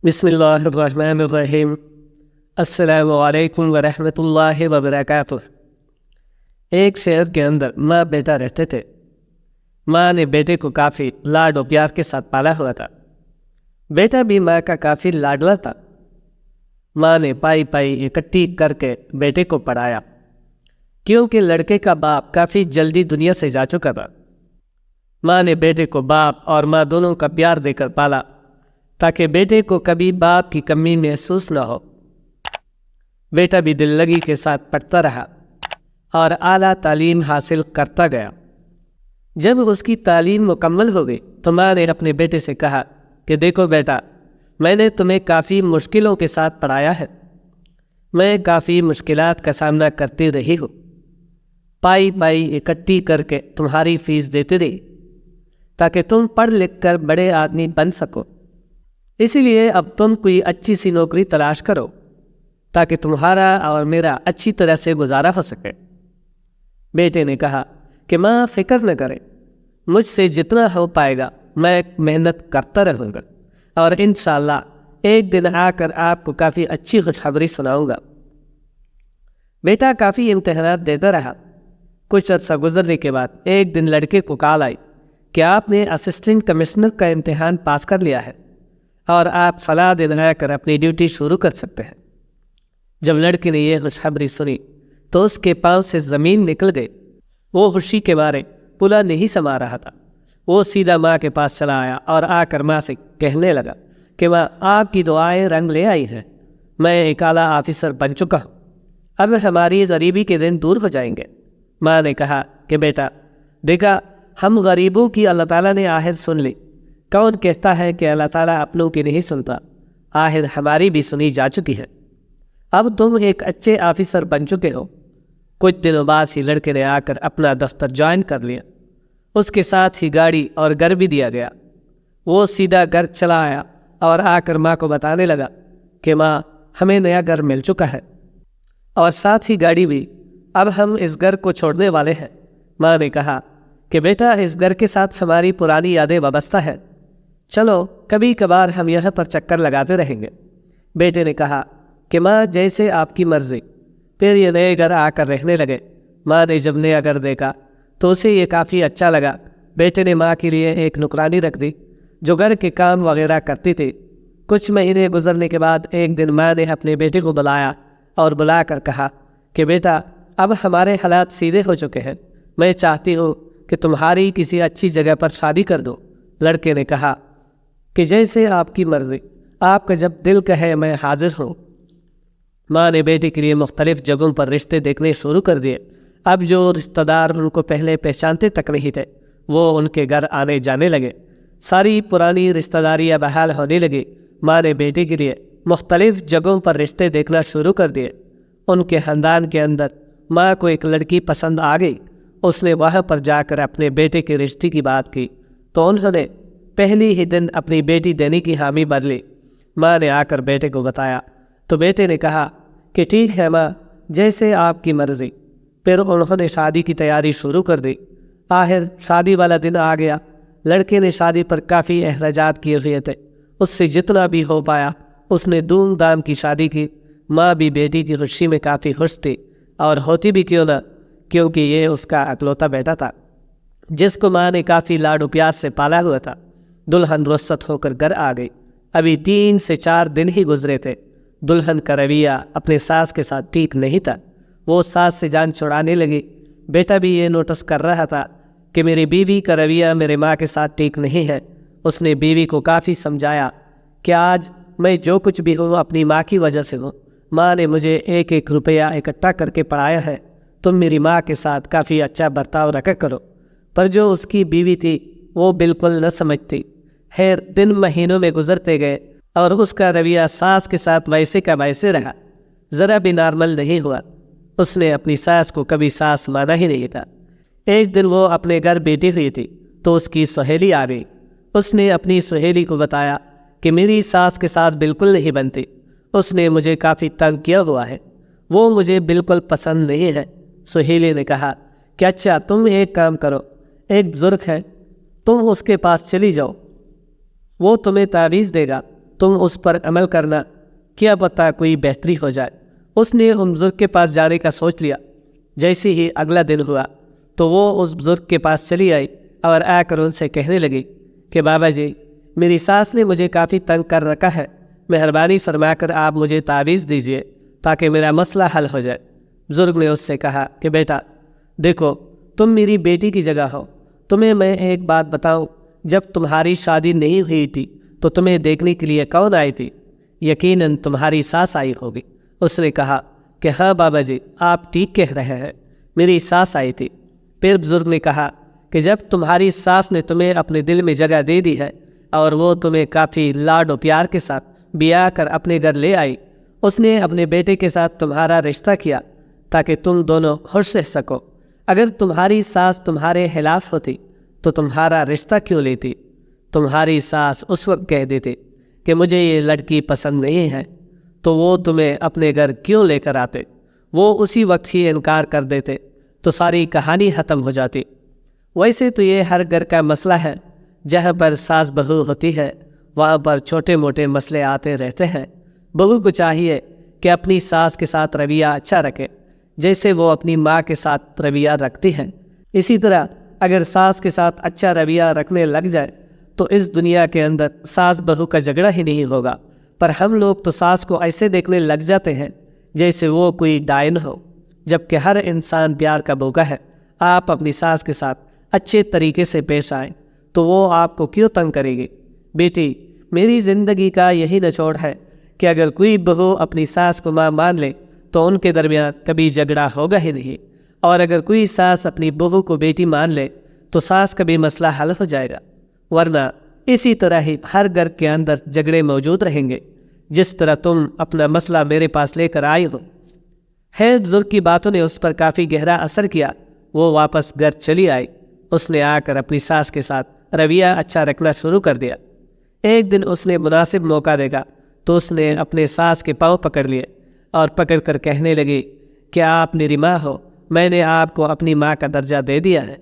بسم اللہ الرحمن الرحیم۔ السلام علیکم ورحمۃ اللہ وبرکاتہ۔ ایک شہر کے اندر ماں بیٹا رہتے تھے۔ ماں نے بیٹے کو کافی لاڈ و پیار کے ساتھ پالا ہوا تھا۔ بیٹا بھی ماں کا کافی لاڈلا تھا۔ ماں نے پائی اکٹھی کر کے بیٹے کو پڑھایا، کیونکہ لڑکے کا باپ کافی جلدی دنیا سے جا چکا تھا۔ ماں نے بیٹے کو باپ اور ماں دونوں کا پیار دے کر پالا، تاکہ بیٹے کو کبھی باپ کی کمی محسوس نہ ہو۔ بیٹا بھی دل لگی کے ساتھ پڑھتا رہا اور اعلیٰ تعلیم حاصل کرتا گیا۔ جب اس کی تعلیم مکمل ہو گئی تو ماں نے اپنے بیٹے سے کہا کہ دیکھو بیٹا، میں نے تمہیں کافی مشکلوں کے ساتھ پڑھایا ہے، میں کافی مشکلات کا سامنا کرتی رہی ہوں، پائی اکٹھی کر کے تمہاری فیس دیتی رہی تاکہ تم پڑھ لکھ کر بڑے آدمی بن سکو۔ اسی لیے اب تم کوئی اچھی سی نوکری تلاش کرو تاکہ تمہارا اور میرا اچھی طرح سے گزارا ہو سکے۔ بیٹے نے کہا کہ ماں فکر نہ کرے، مجھ سے جتنا ہو پائے گا میں محنت کرتا رہوں گا، اور انشاءاللہ ایک دن آ کر آپ کو کافی اچھی خوشخبری سناؤں گا۔ بیٹا کافی امتحانات دیتا رہا۔ کچھ عرصہ گزرنے کے بعد ایک دن لڑکے کو کال آئی کہ آپ نے اسسٹنٹ کمشنر کا امتحان پاس کر لیا ہے اور آپ فلاں دن آ کر اپنی ڈیوٹی شروع کر سکتے ہیں۔ جب لڑکے نے یہ خوشخبری سنی تو اس کے پاؤں سے زمین نکل گئی۔ وہ خوشی کے مارے پلا نہیں سما رہا تھا۔ وہ سیدھا ماں کے پاس چلا آیا اور آ کر ماں سے کہنے لگا کہ ماں، آپ کی دعائیں رنگ لے آئی ہیں، میں ایک اعلیٰ آفیسر بن چکا ہوں، اب ہماری غریبی کے دن دور ہو جائیں گے۔ ماں نے کہا کہ بیٹا دیکھا، ہم غریبوں کی اللہ تعالیٰ نے آہر سن لی۔ کون کہتا ہے کہ اللہ تعالیٰ اپنوں کی نہیں سنتا؟ آخر ہماری بھی سنی جا چکی ہے۔ اب تم ایک اچھے آفیسر بن چکے ہو۔ کچھ دنوں بعد ہی لڑکے نے آ کر اپنا دفتر جوائن کر لیا۔ اس کے ساتھ ہی گاڑی اور گھر بھی دیا گیا۔ وہ سیدھا گھر چلا آیا اور آ کر ماں کو بتانے لگا کہ ماں، ہمیں نیا گھر مل چکا ہے اور ساتھ ہی گاڑی بھی، اب ہم اس گھر کو چھوڑنے والے ہیں۔ ماں نے کہا کہ بیٹا، اس گھر کے ساتھ ہماری پرانی یادیں وابستہ ہیں، چلو کبھی کبھار ہم یہاں پر چکر لگاتے رہیں گے۔ بیٹے نے کہا کہ ماں، جیسے آپ کی مرضی۔ پھر یہ نئے گھر آ کر رہنے لگے۔ ماں نے جب نیا گھر دیکھا تو اسے یہ کافی اچھا لگا۔ بیٹے نے ماں کے لیے ایک نوکرانی رکھ دی جو گھر کے کام وغیرہ کرتی تھی۔ کچھ مہینے گزرنے کے بعد ایک دن ماں نے اپنے بیٹے کو بلایا اور بلا کر کہا کہ بیٹا، اب ہمارے حالات سیدھے ہو چکے ہیں، میں چاہتی ہوں کہ تمہاری کسی اچھی جگہ پر شادی کر دو۔ لڑکے نے کہا کہ جیسے آپ کی مرضی، آپ کا جب دل کہے میں حاضر ہوں۔ ماں نے بیٹے کے لیے مختلف جگہوں پر رشتے دیکھنے شروع کر دیے۔ اب جو رشتہ دار ان کو پہلے پہچانتے تک نہیں تھے، وہ ان کے گھر آنے جانے لگے۔ ساری پرانی رشتہ داریاں بحال ہونے لگی۔ ماں نے بیٹے کے لیے مختلف جگہوں پر رشتے دیکھنا شروع کر دیے۔ ان کے خاندان کے اندر ماں کو ایک لڑکی پسند آ گئی۔ اس نے وہاں پر جا کر اپنے بیٹے کے رشتے کی بات کی تو انہوں نے پہلی ہی دن اپنی بیٹی دینے کی حامی بھر لی۔ ماں نے آ کر بیٹے کو بتایا تو بیٹے نے کہا کہ ٹھیک ہے ماں، جیسے آپ کی مرضی۔ پھر انہوں نے شادی کی تیاری شروع کر دی۔ آخر شادی والا دن آ گیا۔ لڑکے نے شادی پر کافی اخراجات کیے ہوئے تھے۔ اس سے جتنا بھی ہو پایا اس نے دھوم دھام کی شادی کی۔ ماں بھی بیٹی کی خوشی میں کافی خوش تھی، اور ہوتی بھی کیوں نہ، کیونکہ یہ اس کا اکلوتا بیٹا تھا جس کو ماں نے کافی لاڈ و پیار سے پالا ہوا تھا۔ دلہن رخصت ہو کر گھر آ گئی۔ ابھی 3 سے 4 دن ہی گزرے تھے۔ دلہن کا رویہ اپنے ساس کے ساتھ ٹھیک نہیں تھا۔ وہ ساس سے جان چھڑانے لگی۔ بیٹا بھی یہ نوٹس کر رہا تھا کہ میری بیوی کا رویہ میرے ماں کے ساتھ ٹھیک نہیں ہے۔ اس نے بیوی کو کافی سمجھایا کہ آج میں جو کچھ بھی ہوں اپنی ماں کی وجہ سے ہوں۔ ماں نے مجھے 1 روپیہ اکٹھا کر کے پڑھایا ہے، تم میری ماں کے ساتھ کافی اچھا برتاؤ رکھا کرو۔ پر جو اس کی بیوی تھی وہ بالکل نہ سمجھتی۔ خیر، دن مہینوں میں گزرتے گئے اور اس کا رویہ ساس کے ساتھ ویسے کا ویسے رہا، ذرا بھی نارمل نہیں ہوا۔ اس نے اپنی ساس کو کبھی ساس مانا ہی نہیں تھا۔ ایک دن وہ اپنے گھر بیٹھی ہوئی تھی تو اس کی سہیلی آ گئی۔ اس نے اپنی سہیلی کو بتایا کہ میری ساس کے ساتھ بالکل نہیں بنتی، اس نے مجھے کافی تنگ کیا ہوا ہے، وہ مجھے بالکل پسند نہیں ہے۔ سہیلی نے کہا کہ اچھا، تم ایک کام کرو، ایک بزرگ ہے، تم اس کے پاس چلی جاؤ، وہ تمہیں تعویذ دے گا، تم اس پر عمل کرنا، کیا پتہ کوئی بہتری ہو جائے۔ اس نے ان بزرگ کے پاس جانے کا سوچ لیا۔ جیسے ہی اگلا دن ہوا تو وہ اس بزرگ کے پاس چلی آئی اور آ کر ان سے کہنے لگی کہ بابا جی، میری ساس نے مجھے کافی تنگ کر رکھا ہے، مہربانی فرما کر آپ مجھے تعویذ دیجیے تاکہ میرا مسئلہ حل ہو جائے۔ بزرگ نے اس سے کہا کہ بیٹا دیکھو، تم میری بیٹی کی جگہ ہو، تمہیں میں ایک بات بتاؤں، جب تمہاری شادی نہیں ہوئی تھی تو تمہیں دیکھنے کے لیے کون آئی تھی؟ یقیناً تمہاری ساس آئی ہوگی۔ اس نے کہا کہ ہاں بابا جی، آپ ٹھیک کہہ رہے ہیں، میری ساس آئی تھی۔ پھر بزرگ نے کہا کہ جب تمہاری ساس نے تمہیں اپنے دل میں جگہ دے دی ہے اور وہ تمہیں کافی لاڈ و پیار کے ساتھ بیاہ کر اپنے گھر لے آئی، اس نے اپنے بیٹے کے ساتھ تمہارا رشتہ کیا تاکہ تم دونوں خوش رہ سکو۔ اگر تمہاری ساس تمہارے خلاف ہوتی تو تمہارا رشتہ کیوں لیتی؟ تمہاری ساس اس وقت کہہ دیتی کہ مجھے یہ لڑکی پسند نہیں ہے تو وہ تمہیں اپنے گھر کیوں لے کر آتے؟ وہ اسی وقت ہی انکار کر دیتے تو ساری کہانی ختم ہو جاتی۔ ویسے تو یہ ہر گھر کا مسئلہ ہے، جہاں پر ساس بہو ہوتی ہے وہاں پر چھوٹے موٹے مسئلے آتے رہتے ہیں۔ بہو کو چاہیے کہ اپنی ساس کے ساتھ رویہ اچھا رکھے، جیسے وہ اپنی ماں کے ساتھ رویہ رکھتی ہے۔ اسی طرح اگر ساس کے ساتھ اچھا رویہ رکھنے لگ جائے تو اس دنیا کے اندر ساس بہو کا جھگڑا ہی نہیں ہوگا۔ پر ہم لوگ تو ساس کو ایسے دیکھنے لگ جاتے ہیں جیسے وہ کوئی ڈائن ہو، جبکہ ہر انسان پیار کا بھوکا ہے۔ آپ اپنی ساس کے ساتھ اچھے طریقے سے پیش آئیں تو وہ آپ کو کیوں تنگ کرے گی؟ بیٹی، میری زندگی کا یہی نچوڑ ہے کہ اگر کوئی بہو اپنی ساس کو ماں مان لے تو ان کے درمیان کبھی جھگڑا ہوگا ہی نہیں، اور اگر کوئی ساس اپنی بہو کو بیٹی مان لے تو ساس کا بھی مسئلہ حل ہو جائے گا، ورنہ اسی طرح ہی ہر گھر کے اندر جھگڑے موجود رہیں گے، جس طرح تم اپنا مسئلہ میرے پاس لے کر آئی ہو۔ بزرگ کی باتوں نے اس پر کافی گہرا اثر کیا۔ وہ واپس گھر چلی آئی۔ اس نے آ کر اپنی ساس کے ساتھ رویہ اچھا رکھنا شروع کر دیا۔ ایک دن اس نے مناسب موقع دیکھا تو اس نے اپنے ساس کے پاؤں پکڑ لیے اور پکڑ کر کہنے لگی کہ آپ میری ماں ہو، میں نے آپ کو اپنی ماں کا درجہ دے دیا ہے۔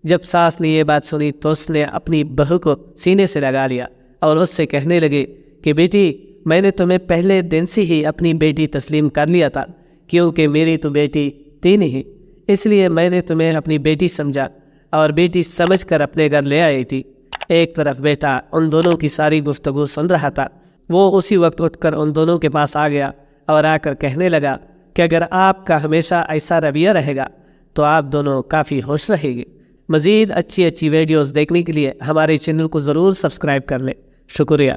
جب ساس نے یہ بات سنی تو اس نے اپنی بہو کو سینے سے لگا لیا اور اس سے کہنے لگی کہ بیٹی، میں نے تمہیں پہلے دن سے ہی اپنی بیٹی تسلیم کر لیا تھا، کیونکہ میری تو بیٹی تھی نہیں، اس لیے میں نے تمہیں اپنی بیٹی سمجھا اور بیٹی سمجھ کر اپنے گھر لے آئی تھی۔ ایک طرف بیٹا ان دونوں کی ساری گفتگو سن رہا تھا۔ وہ اسی وقت اٹھ کر ان دونوں کے پاس آ گیا اور آ کر کہنے لگا کہ اگر آپ کا ہمیشہ ایسا رویہ رہے گا تو آپ دونوں کافی خوش رہیں گے۔ مزید اچھی ویڈیوز دیکھنے کے لیے ہمارے چینل کو ضرور سبسکرائب کر لیں۔ شکریہ۔